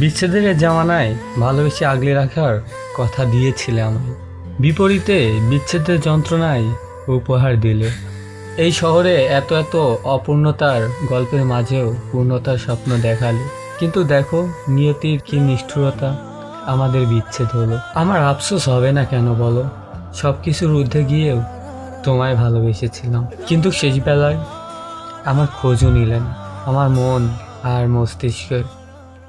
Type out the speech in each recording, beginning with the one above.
বিচ্ছেদের এ জামানায় ভালোবেসে আগলে রাখার কথা দিয়েছিলে আমায়, বিপরীতে বিচ্ছেদের যন্ত্রণায় উপহার দিলে। এই শহরে এত এত অপূর্ণতার গল্পের মাঝেও পূর্ণতার স্বপ্ন দেখালে, কিন্তু দেখো নিয়তির কি নিষ্ঠুরতা, আমাদের বিচ্ছেদ হলো। আমার আফসোস হবে না কেন বলো? সব কিছুর ঊর্ধ্বে গিয়েও তোমায় ভালোবেসেছিলাম, কিন্তু শেষ বেলায় আমার খোঁজও নিলেন। আমার মন আর মস্তিষ্কে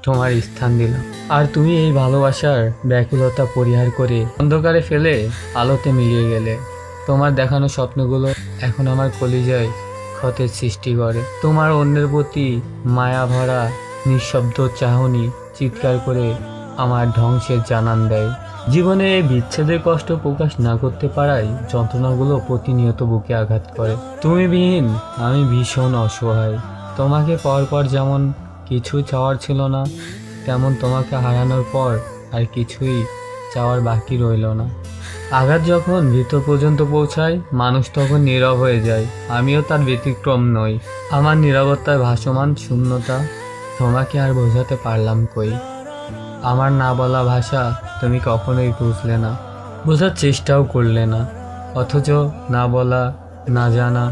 তোমার স্থান দিলাম, আর তুমি এই ভালোবাসার ব্যাকুলতা পরিহার করে অন্ধকারে ফেলে আলোতে মিলিয়ে গেলে। তোমার দেখানো স্বপ্নগুলো এখন আমার কলিজায় ক্ষতের সৃষ্টি করে। তোমার অন্যের প্রতি মায়া ভরা নিঃশব্দ চাহনি চিৎকার করে আমার ধ্বংসের জানান দেয়। জীবনে এই বিচ্ছেদের কষ্ট প্রকাশ না করতে পারায় যন্ত্রণাগুলো প্রতিনিয়ত বুকে আঘাত করে। তুমি বিহীন আমি ভীষণ অসহায়। তোমাকে পাওয়ার পর যেমন কিছু চাওয়ার ছিল না, তেমন তোমাকে হারানোর পর আর কিছুই চাওয়ার বাকি রইল না। আঘাত যখন ভিতর পর্যন্ত পৌঁছায়, মানুষ তখন নীরব হয়ে যায়। আমিও তার ব্যতিক্রম নই। আমার নীরবতায় ভাসমান শূন্যতা তোমাকে আর বোঝাতে পারলাম কই। আমার না বলা ভাষা তুমি কখনোই বুঝলে না, বোঝার চেষ্টাও করলে না। অথচ না বলা, না জানা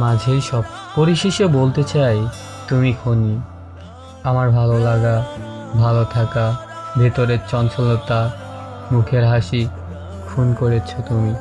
মাঝেই সব। পরিশেষে বলতে চাই, তুমি খনি। আমার ভালো লাগা, ভালো থাকা, ভেতরের চঞ্চলতা, মুখের হাসি খুন করেছো তুমি।